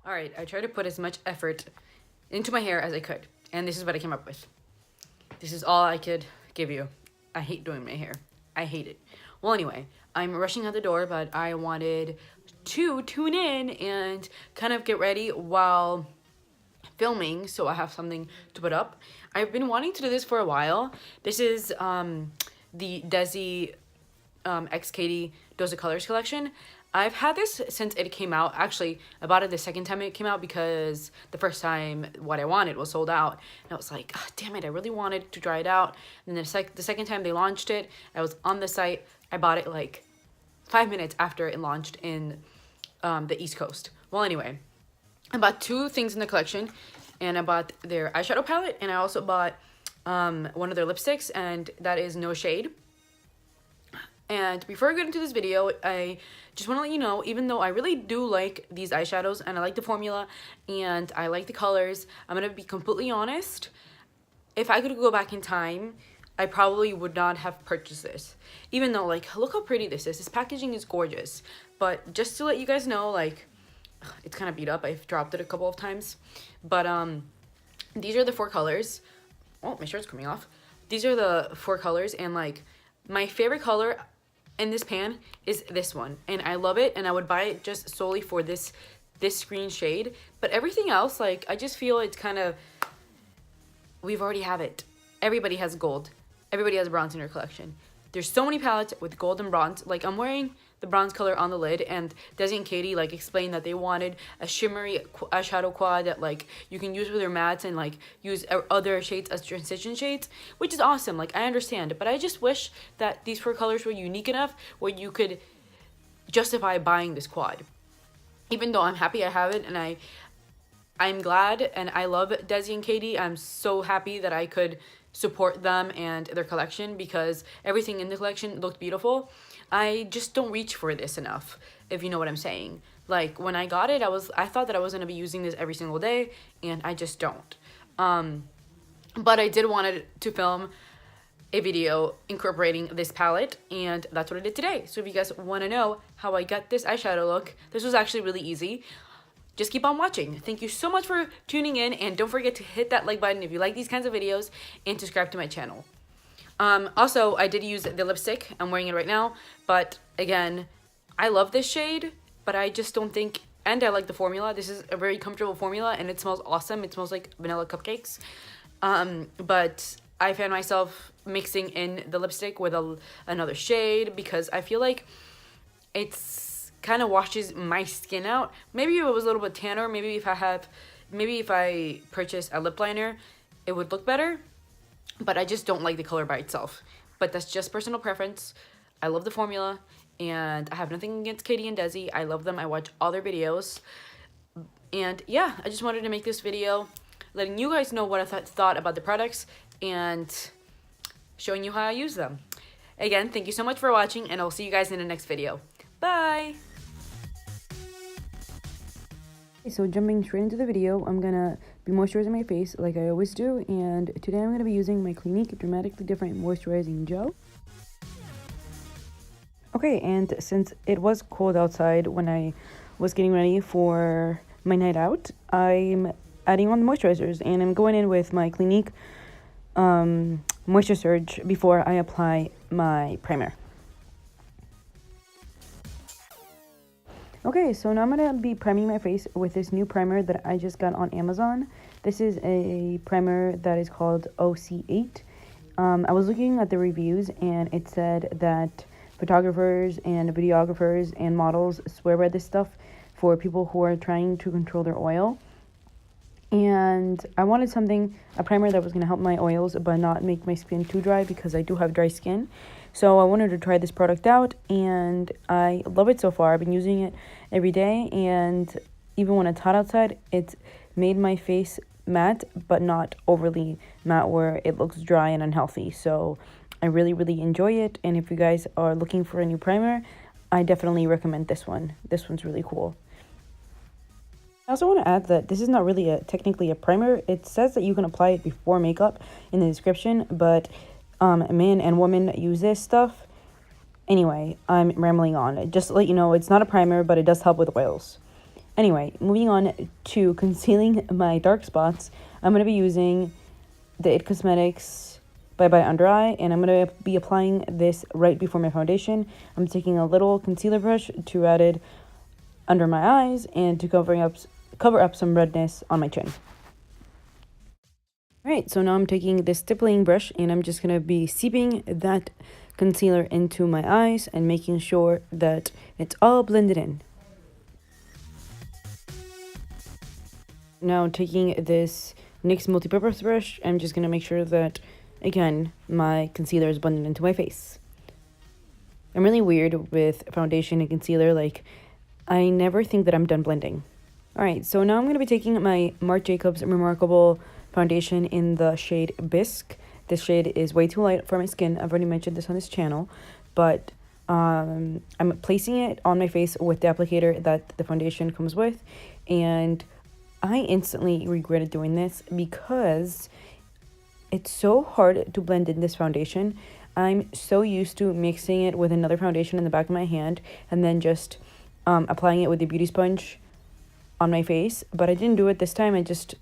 All right, I tried to put as much effort into my hair as I could, and this is what I came up with. This is all I could give you. I hate doing my hair. I hate it. Well, anyway, I'm rushing out the door, but I wanted to tune in and kind of get ready while filming, so I have something to put up. I've been wanting to do this for a while. This is the Desi X Katy Dose of Colors collection. I've had this since it came out. Actually, I bought it the second time it came out because the first time what I wanted was sold out. And I was like, oh, damn it, I really wanted to try it out. And then the second time they launched it, I was on the site. I bought it like 5 minutes after it launched in the East Coast. Well, anyway, I bought two things in the collection. And I bought their eyeshadow palette. And I also bought one of their lipsticks. And that is No Shade. And before I get into this video, I just want to let you know, even though I really do like these eyeshadows and I like the formula and I like the colors, I'm going to be completely honest. If I could go back in time, I probably would not have purchased this. Even though, like, look how pretty this is. This packaging is gorgeous. But just to let you guys know, like, it's kind of beat up. I've dropped it a couple of times. But these are the 4 colors. Oh, my shirt's coming off. These are the 4 colors, and, like, my favorite color in this pan is this one, and I love it, and I would buy it just solely for this green shade. But everything else, like, I just feel it's kind of, we've already have it. Everybody has gold. Everybody has bronze in their collection. There's so many palettes with gold and bronze. Like, I'm wearing the bronze color on the lid, and Desi and Katy, like, explained that they wanted a shimmery eyeshadow quad that, like, you can use with your mattes and, like, use other shades as transition shades, which is awesome. Like, I understand, but I just wish that these 4 colors were unique enough where you could justify buying this quad. Even though I'm happy I have it, and I'm glad, and I love Desi and Katy. I'm so happy that I could support them and their collection because everything in the collection looked beautiful. I just don't reach for this enough, if you know what I'm saying. Like, when I got it, I thought that I was going to be using this every single day, and I just don't. But I did want to film a video incorporating this palette, and that's what I did today. So if you guys want to know how I got this eyeshadow look, this was actually really easy. Just keep on watching. Thank you so much for tuning in, and don't forget to hit that like button if you like these kinds of videos, and subscribe to my channel. Also, I did use the lipstick. I'm wearing it right now, but again, I love this shade, but I just don't think, and I like the formula. This is a very comfortable formula, and it smells awesome. It smells like vanilla cupcakes. But I found myself mixing in the lipstick with another shade because I feel like it's kind of washes my skin out. Maybe if it was a little bit tanner, maybe if I purchase a lip liner, it would look better. But I just don't like the color by itself. But that's just personal preference. I love the formula, and I have nothing against Katy and Desi. I love them. I watch all their videos. And yeah, I just wanted to make this video letting you guys know what I thought about the products and showing you how I use them. Again, thank you so much for watching, and I'll see you guys in the next video. Bye! So jumping straight into the video, I'm gonna be moisturizing my face like I always do, and today I'm gonna be using my Clinique Dramatically Different Moisturizing Gel. Okay, and since it was cold outside when I was getting ready for my night out, I'm adding on the moisturizers, and I'm going in with my Clinique Moisture Surge before I apply my primer. Okay, so now I'm going to be priming my face with this new primer that I just got on Amazon. This is a primer that is called OC8. I was looking at the reviews, and it said that photographers and videographers and models swear by this stuff for people who are trying to control their oil. And I wanted a primer that was going to help my oils but not make my skin too dry because I do have dry skin. So I wanted to try this product out, and I love it so far. I've been using it every day, and even when it's hot outside, it's made my face matte, but not overly matte where it looks dry and unhealthy. So I really, really enjoy it, and if you guys are looking for a new primer, I definitely recommend this one. This one's really cool. I also want to add that this is not really technically a primer. It says that you can apply it before makeup in the description, but men and women use this stuff. Anyway, I'm rambling on. Just to let you know, it's not a primer, but it does help with oils. Anyway, moving on to concealing my dark spots, I'm going to be using the It Cosmetics Bye Bye Under Eye, and I'm going to be applying this right before my foundation. I'm taking a little concealer brush to add it under my eyes and to cover up some redness on my chin. Alright, so now I'm taking this stippling brush and I'm just going to be seeping that concealer into my eyes and making sure that it's all blended in. Now taking this NYX multi-purpose brush, I'm just going to make sure that, again, my concealer is blended into my face. I'm really weird with foundation and concealer, like, I never think that I'm done blending. Alright, so now I'm going to be taking my Marc Jacobs Remarkable foundation in the shade Bisque. This shade is way too light for my skin. I've already mentioned this on this channel, but I'm placing it on my face with the applicator that the foundation comes with, and I instantly regretted doing this because it's so hard to blend in this foundation. I'm so used to mixing it with another foundation in the back of my hand and then just applying it with the beauty sponge on my face, but I didn't do it this time. I just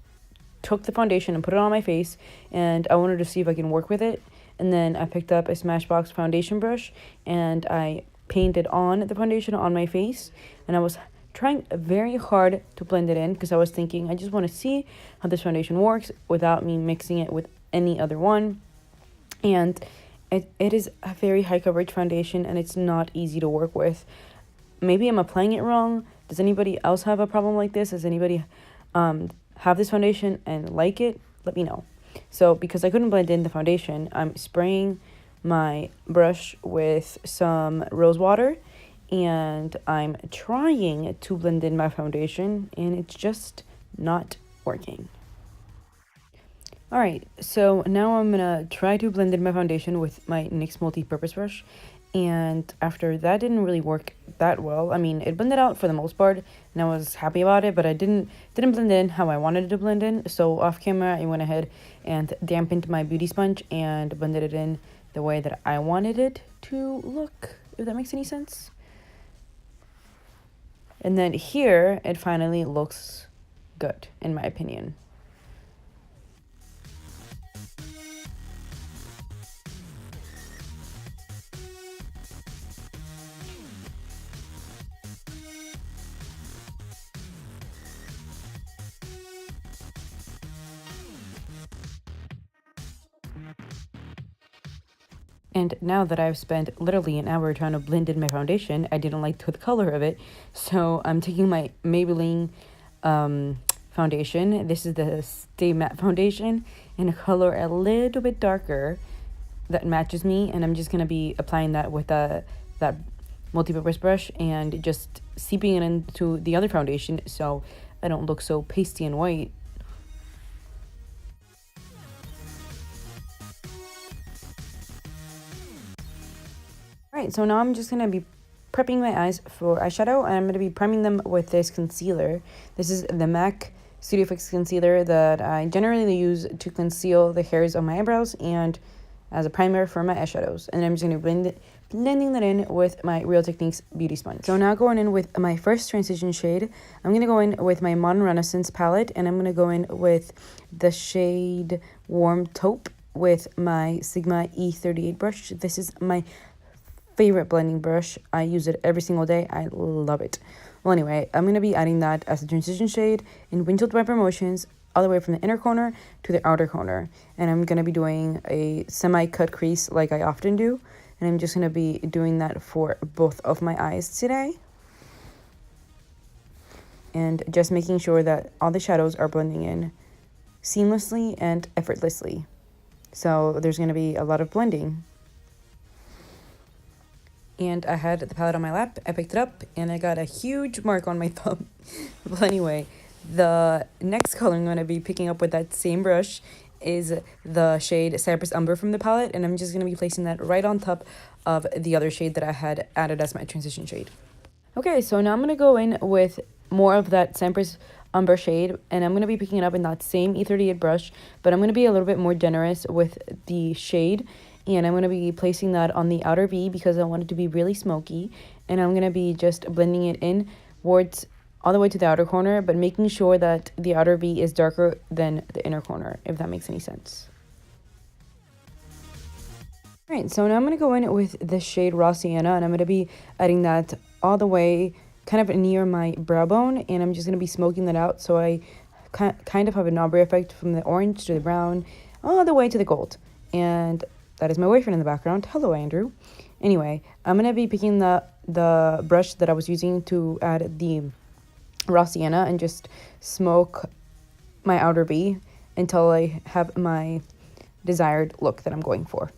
took the foundation and put it on my face, and I wanted to see if I can work with it. And then I picked up a Smashbox foundation brush and I painted on the foundation on my face, and I was trying very hard to blend it in because I was thinking I just want to see how this foundation works without me mixing it with any other one. And it is a very high coverage foundation and it's not easy to work with. Maybe I'm applying it wrong. Does anybody else have a problem like this? Does anybody have this foundation and like it? Let me know. So because I couldn't blend in the foundation, I'm spraying my brush with some rose water and I'm trying to blend in my foundation and it's just not working. Alright, so now I'm gonna try to blend in my foundation with my NYX multi-purpose brush, and after that didn't really work that well. I mean, it blended out for the most part and I was happy about it, but I didn't blend in how I wanted it to blend in. So off camera I went ahead and dampened my beauty sponge and blended it in the way that I wanted it to look, if that makes any sense. And then here it finally looks good in my opinion. And now that I've spent literally an hour trying to blend in my foundation, I didn't like the color of it. So I'm taking my Maybelline foundation. This is the Stay Matte foundation in a color a little bit darker that matches me. And I'm just going to be applying that with that multi-purpose brush and just seeping it into the other foundation so I don't look so pasty and white. Alright, so now I'm just going to be prepping my eyes for eyeshadow, and I'm going to be priming them with this concealer. This is the MAC Studio Fix concealer that I generally use to conceal the hairs on my eyebrows and as a primer for my eyeshadows. And I'm just going to blending that in with my Real Techniques beauty sponge. So now going in with my first transition shade, I'm going to go in with my Modern Renaissance palette, and I'm going to go in with the shade Warm Taupe with my Sigma E38 brush. This is my favorite blending brush. I use it every single day. I love it. Well, anyway, I'm going to be adding that as a transition shade in windshield wiper motions all the way from the inner corner to the outer corner. And I'm going to be doing a semi-cut crease like I often do. And I'm just going to be doing that for both of my eyes today. And just making sure that all the shadows are blending in seamlessly and effortlessly. So there's going to be a lot of blending. And I had the palette on my lap, I picked it up, and I got a huge mark on my thumb. But anyway, the next color I'm going to be picking up with that same brush is the shade Cypress Umber from the palette, and I'm just going to be placing that right on top of the other shade that I had added as my transition shade. Okay, so now I'm going to go in with more of that Cypress Umber shade, and I'm going to be picking it up in that same E38 brush, but I'm going to be a little bit more generous with the shade. And I'm going to be placing that on the outer V because I want it to be really smoky. And I'm going to be just blending it in towards all the way to the outer corner, but making sure that the outer V is darker than the inner corner, if that makes any sense. All right, so now I'm going to go in with the shade Raw Sienna, and I'm going to be adding that all the way kind of near my brow bone, and I'm just going to be smoking that out so I kind of have an ombre effect from the orange to the brown all the way to the gold. And that is my boyfriend in the background. Hello, Andrew. Anyway, I'm going to be picking the brush that I was using to add the Raw Sienna and just smoke my outer V until I have my desired look that I'm going for.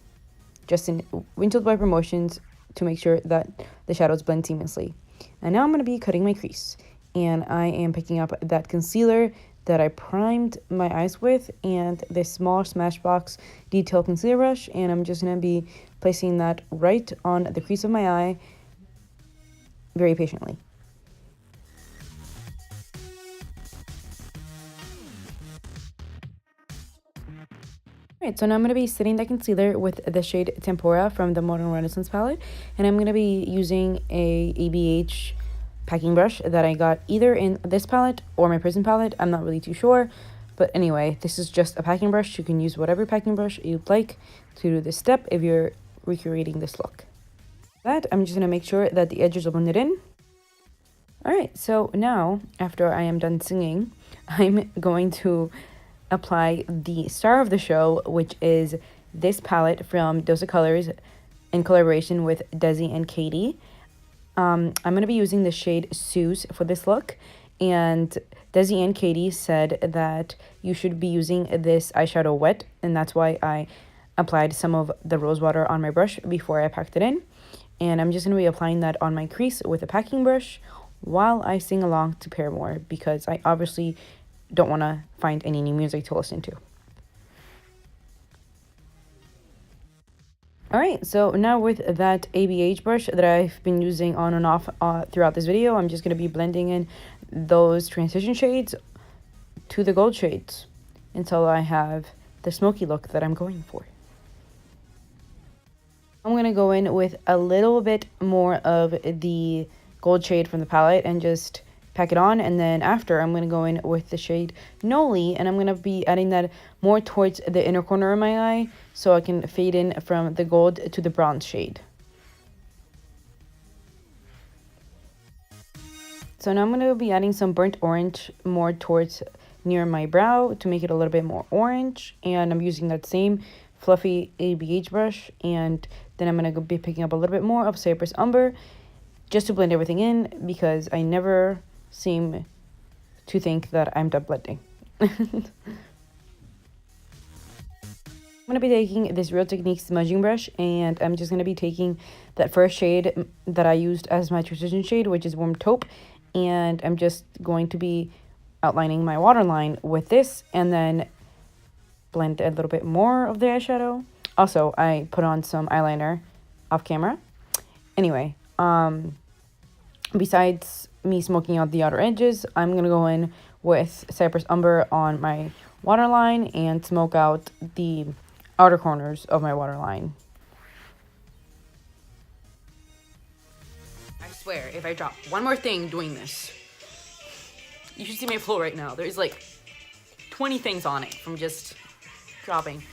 Just in windshield wiper motions to make sure that the shadows blend seamlessly. And now I'm going to be cutting my crease. And I am picking up that concealer that I primed my eyes with and this small Smashbox detail concealer brush. And I'm just going to be placing that right on the crease of my eye very patiently. Alright, so now I'm going to be setting that concealer with the shade Tempora from the Modern Renaissance palette. And I'm going to be using a ABH packing brush that I got either in this palette or my Prism palette. I'm not really too sure. But anyway, this is just a packing brush. You can use whatever packing brush you'd like to do this step if you're recreating this look. I'm just going to make sure that the edges are blended in. Alright, so now, after I am done singing, I'm going to apply the star of the show, which is this palette from Desi Colors in collaboration with Desi and Katy. I'm going to be using the shade Suze for this look, and Desi and Katy said that you should be using this eyeshadow wet, and that's why I applied some of the rose water on my brush before I packed it in. And I'm just going to be applying that on my crease with a packing brush while I sing along to Paramore, because I obviously don't want to find any new music to listen to. Alright, so now with that ABH brush that I've been using on and off throughout this video, I'm just going to be blending in those transition shades to the gold shades until I have the smoky look that I'm going for. I'm going to go in with a little bit more of the gold shade from the palette and just pack it on, and then after I'm going to go in with the shade Noli, and I'm going to be adding that more towards the inner corner of my eye so I can fade in from the gold to the bronze shade. So now I'm going to be adding some burnt orange more towards near my brow to make it a little bit more orange, and I'm using that same fluffy ABH brush, and then I'm going to be picking up a little bit more of Cypress Umber just to blend everything in, because I never seem to think that I'm done blending. I'm going to be taking this Real Techniques smudging brush, and I'm just going to be taking that first shade that I used as my transition shade, which is Warm Taupe, and I'm just going to be outlining my waterline with this, and then blend a little bit more of the eyeshadow. Also, I put on some eyeliner off camera. Anyway, besides me smoking out the outer edges, I'm going to go in with Cypress Umber on my waterline and smoke out the outer corners of my waterline. I swear, if I drop one more thing doing this, you should see my floor right now. There's like 20 things on it from just dropping.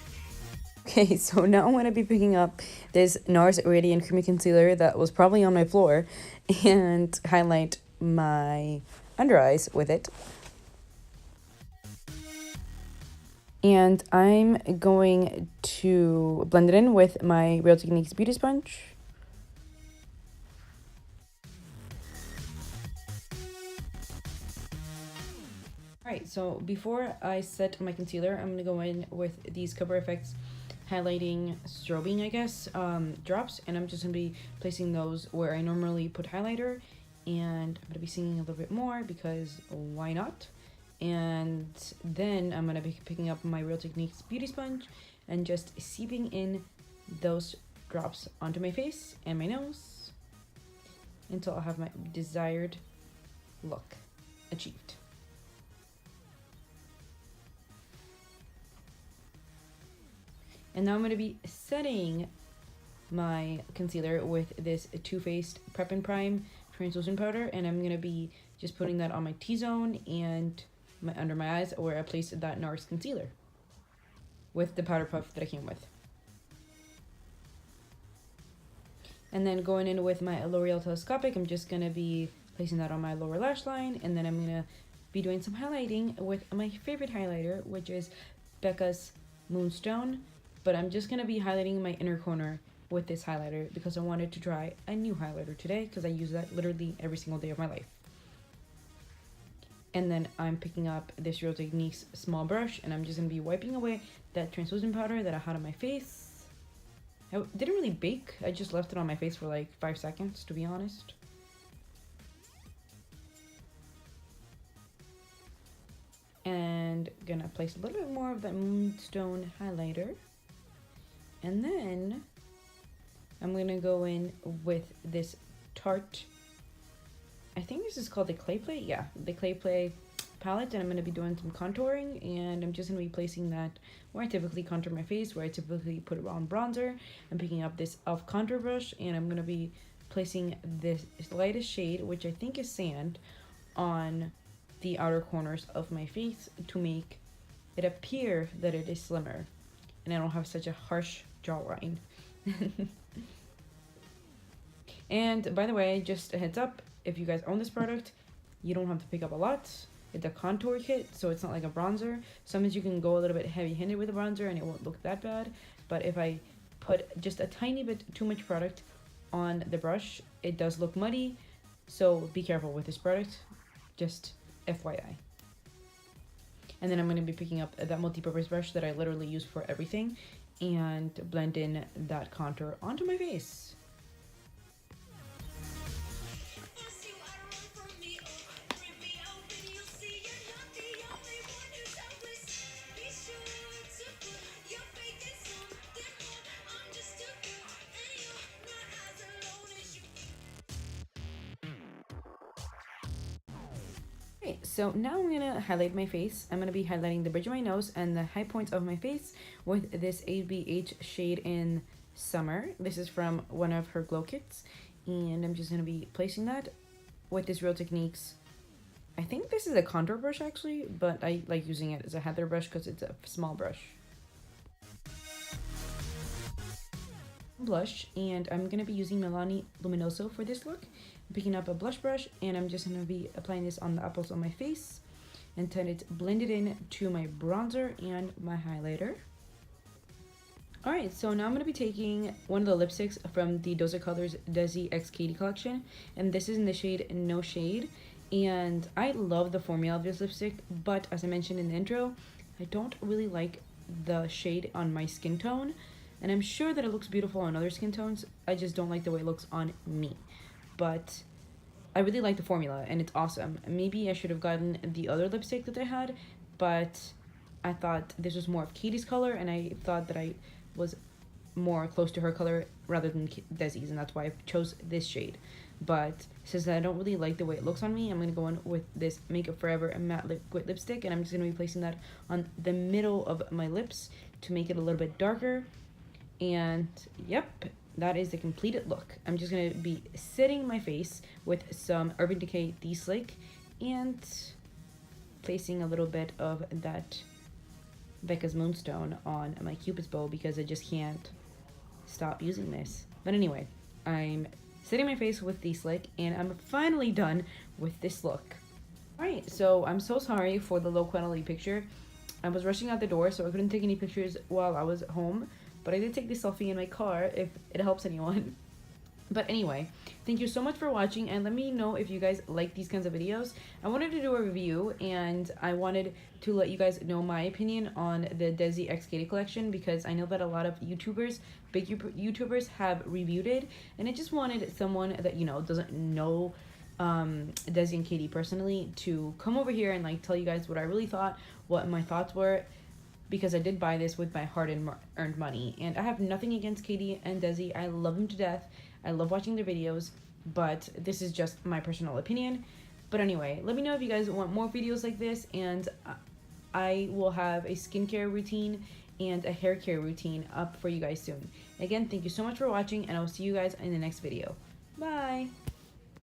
Okay, so now I'm going to be picking up this NARS Radiant Creamy Concealer that was probably on my floor and highlight my under eyes with it. And I'm going to blend it in with my Real Techniques Beauty Sponge. Alright, so before I set my concealer, I'm going to go in with these Cover FX highlighting strobing, I guess, drops, and I'm just going to be placing those where I normally put highlighter, and I'm going to be singing a little bit more because why not? And then I'm going to be picking up my Real Techniques Beauty Sponge and just seeping in those drops onto my face and my nose until I have my desired look achieved. And now I'm going to be setting my concealer with this Too Faced Prep and Prime translucent powder, and I'm going to be just putting that on my T-zone and under my eyes, where I placed that NARS concealer with the powder puff that I came with. And then going in with my L'Oreal Telescopic, I'm just going to be placing that on my lower lash line, and then I'm going to be doing some highlighting with my favorite highlighter, which is Becca's Moonstone. But I'm just going to be highlighting my inner corner with this highlighter because I wanted to try a new highlighter today, because I use that literally every single day of my life. And then I'm picking up this Real Techniques small brush, and I'm just going to be wiping away that translucent powder that I had on my face. I didn't really bake, I just left it on my face for like 5 seconds, to be honest. And gonna place a little bit more of that Moonstone highlighter. And then I'm gonna go in with this Tarte, I think this is called the Clay Play, yeah, the Clay Play palette, and I'm gonna be doing some contouring, and I'm just gonna be placing that where I typically contour my face, where I typically put it on bronzer. I'm picking up this e.l.f. contour brush, and I'm gonna be placing this lightest shade, which I think is Sand, on the outer corners of my face to make it appear that it is slimmer and I don't have such a harsh jawline. And by the way, just a heads up, if you guys own this product, you don't have to pick up a lot. It's a contour kit, so it's not like a bronzer. Sometimes you can go a little bit heavy-handed with a bronzer and it won't look that bad, but if I put just a tiny bit too much product on the brush, it does look muddy, so be careful with this product, just FYI. And then I'm going to be picking up that multi-purpose brush that I literally use for everything and blend in that contour onto my face. Okay, so now I'm gonna highlight my face. I'm gonna be highlighting the bridge of my nose and the high points of my face with this ABH shade in Summer. This is from one of her glow kits, and I'm just gonna be placing that with this Real Techniques. I think this is a contour brush actually, but I like using it as a heather brush because it's a small brush. Blush, and I'm gonna be using Milani Luminoso for this look. I'm picking up a blush brush, and I'm just gonna be applying this on the apples on my face until it's blended in to my bronzer and my highlighter. Alright, so now I'm gonna be taking one of the lipsticks from the Dose of Colors Desi x Katy collection, and this is in the shade No Shade. And I love the formula of this lipstick, but as I mentioned in the intro, I don't really like the shade on my skin tone. And I'm sure that it looks beautiful on other skin tones, I just don't like the way it looks on me. But I really like the formula, and it's awesome. Maybe I should have gotten the other lipstick that I had, but I thought this was more of Katy's color, and I thought that I was more close to her color rather than Desi's, and that's why I chose this shade. But since I don't really like the way it looks on me, I'm going to go in with this Makeup Forever matte liquid lipstick, and I'm just going to be placing that on the middle of my lips to make it a little bit darker. And yep, that is the completed look. I'm just going to be setting my face with some Urban Decay D-Slick and placing a little bit of that Becca's Moonstone on my Cupid's bow because I just can't stop using this. But anyway, I'm setting my face with D-Slick, and I'm finally done with this look. Alright, so I'm so sorry for the low quality picture. I was rushing out the door, so I couldn't take any pictures while I was home. But I did take this selfie in my car, if it helps anyone. But anyway, thank you so much for watching, and let me know if you guys like these kinds of videos. I wanted to do a review, and I wanted to let you guys know my opinion on the Desi x Katy collection, because I know that a lot of YouTubers, big YouTubers, have reviewed it, and I just wanted someone that, you know, doesn't know Desi and Katy personally to come over here and like tell you guys what I really thought, what my thoughts were, because I did buy this with my hard-earned money. And I have nothing against Katy and Desi. I love them to death. I love watching their videos, but this is just my personal opinion. But anyway, let me know if you guys want more videos like this, and I will have a skincare routine and a hair care routine up for you guys soon. Again, thank you so much for watching, and I'll see you guys in the next video. Bye!